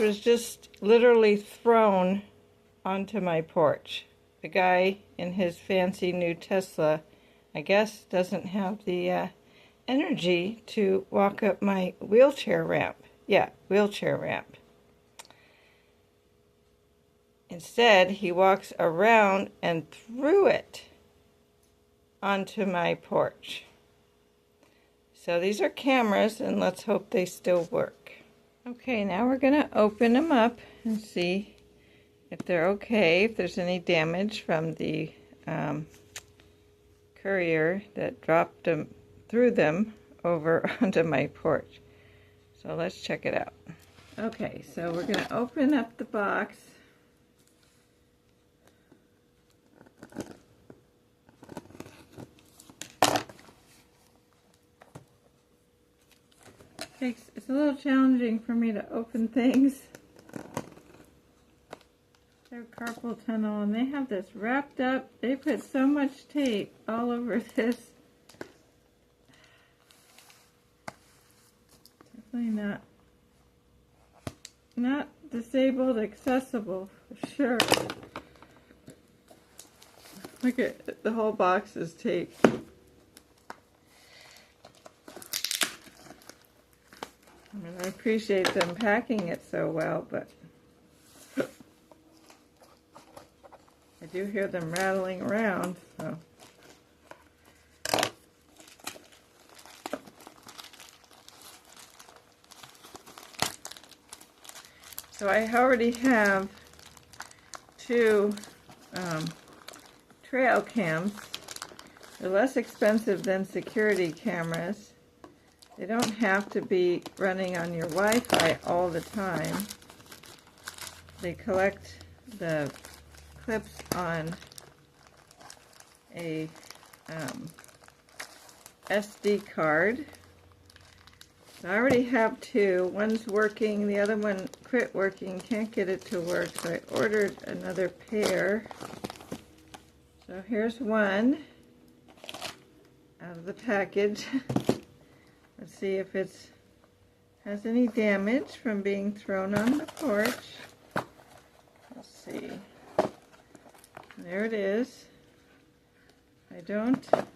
was just literally thrown onto my porch. The guy in his fancy new Tesla, I guess, doesn't have the energy to walk up my wheelchair ramp. Yeah, wheelchair ramp. Instead, he walks around and threw it onto my porch. So these are cameras, and let's hope they still work. Okay, now we're going to open them up and see if they're okay, if there's any damage from the courier that dropped them, threw them over onto my porch. So let's check it out. Okay, so we're going to open up the box. It's a little challenging for me to open things. They're carpal tunnel, and they have this wrapped up. They put so much tape all over this. Definitely not disabled accessible for sure. Look at the whole box is taped. I mean, I appreciate them packing it so well, but I do hear them rattling around, so. So I already have two trail cams. They're less expensive than security cameras. They don't have to be running on your Wi-Fi all the time. They collect the clips on a SD card. So I already have two. One's working, the other one quit working, can't get it to work, so I ordered another pair. So here's one out of the package. Let's see if it has any damage from being thrown on the porch. Let's see. There it is. I don't. Let's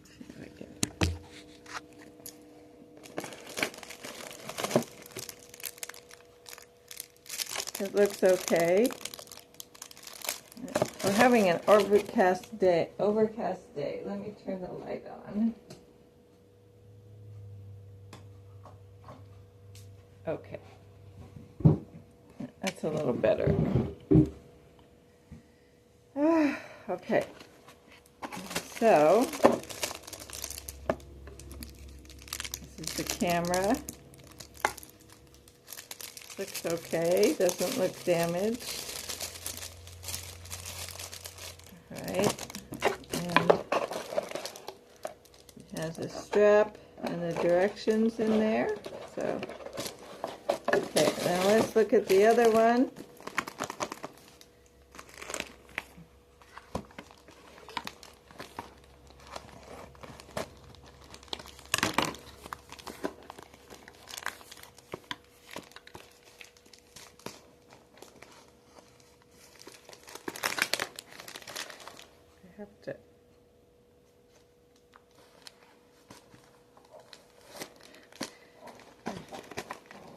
see if I can. It looks okay. We're having an overcast day. Let me turn the light on. Okay. That's a little better. Okay. So, this is the camera. Looks okay. Doesn't look damaged. Right, and it has a strap and the directions in there. So, okay, now let's look at the other one.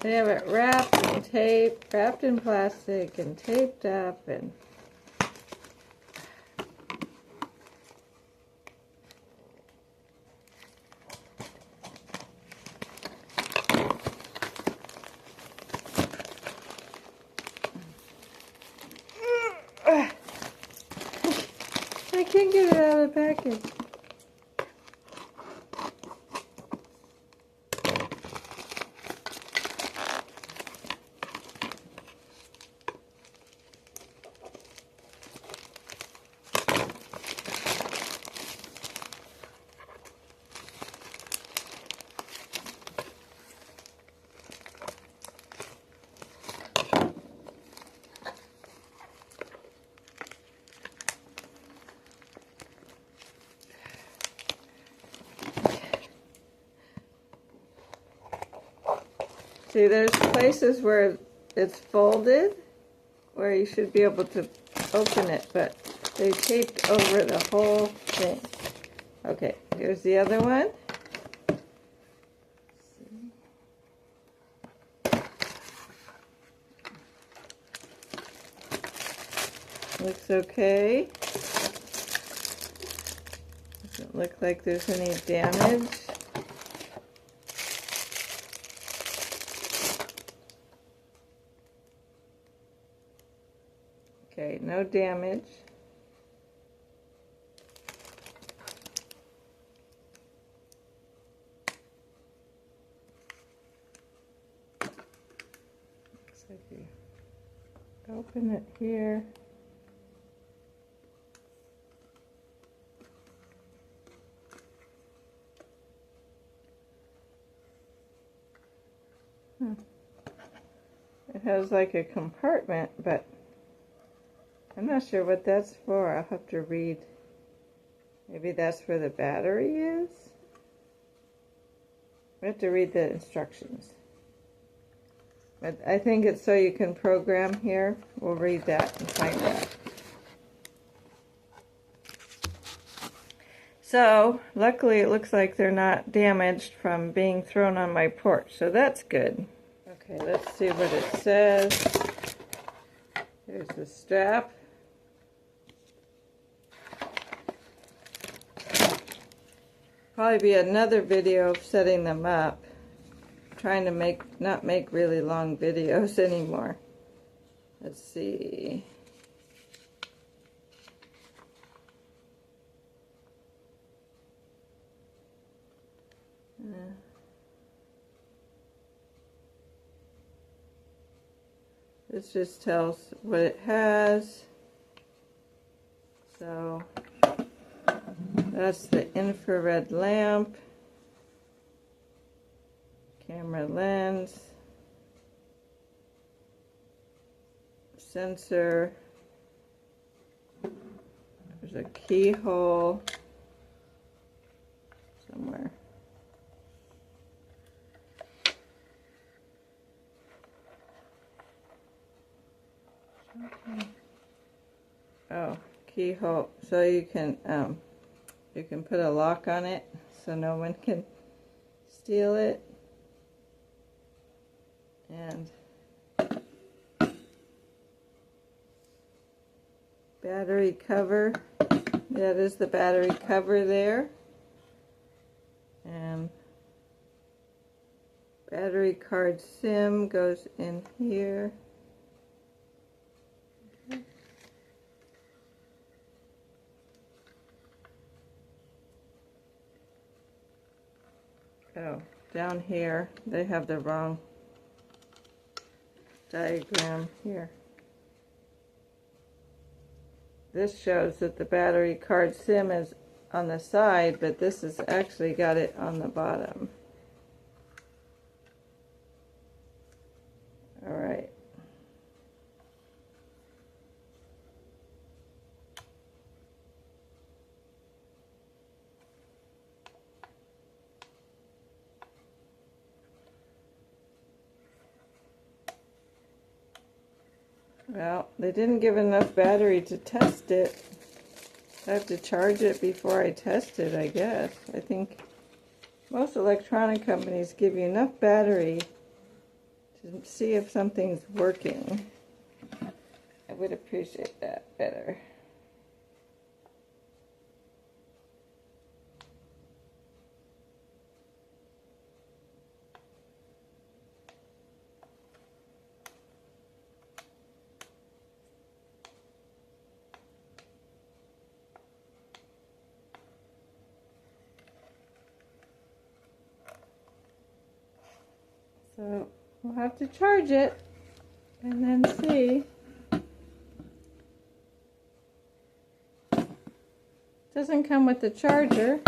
They have it wrapped in tape, wrapped in plastic, and taped up, and I can't get it out of the package. See, there's places where it's folded, where you should be able to open it, but they taped over the whole thing. Okay, here's the other one. Looks okay. Doesn't look like there's any damage. Okay, no damage. Looks like you open it here. It has like a compartment, but I'm not sure what that's for. I'll have to read. Maybe that's where the battery is? I have to read the instructions. But I think it's so you can program here. We'll read that and find out. So, luckily it looks like they're not damaged from being thrown on my porch, so that's good. Okay, let's see what it says. Here's the strap. Probably be another video of setting them up. Trying to not make really long videos anymore. Let's see. This just tells what it has. So that's the infrared lamp, camera lens, sensor, there's a keyhole somewhere. Oh, keyhole, so you can put a lock on it so no one can steal it. And battery cover, that is the battery cover there. And battery card SIM goes in here. Oh, down here, they have the wrong diagram here. This shows that the battery card SIM is on the side, but this has actually got it on the bottom. All right. Well, they didn't give enough battery to test it. I have to charge it before I test it, I guess. I think most electronic companies give you enough battery to see if something's working. I would appreciate that better. So we'll have to charge it and then see. Doesn't come with the charger.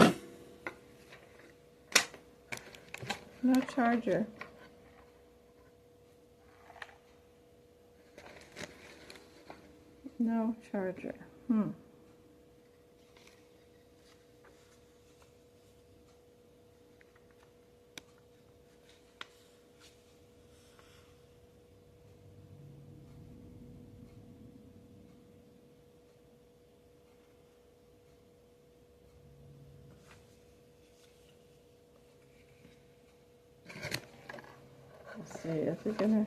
No charger. No charger. see, is it gonna?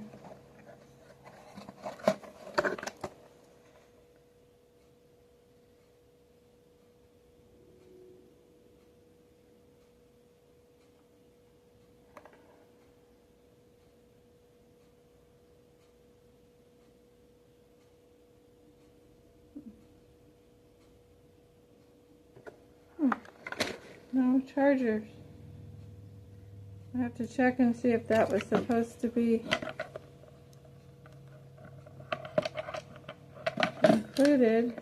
No chargers. I have to check and see if that was supposed to be included.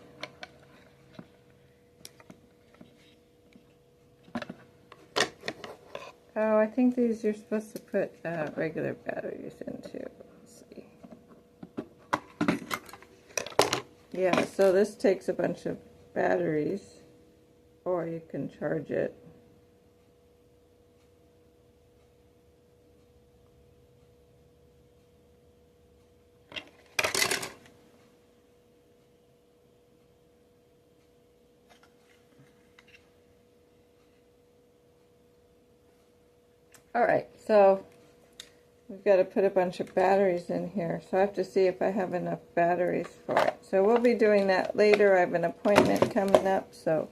Oh, I think these you're supposed to put regular batteries into. Let's see. Yeah, so this takes a bunch of batteries, or you can charge it. Alright, so we've got to put a bunch of batteries in here, so I have to see if I have enough batteries for it. So we'll be doing that later. I have an appointment coming up, so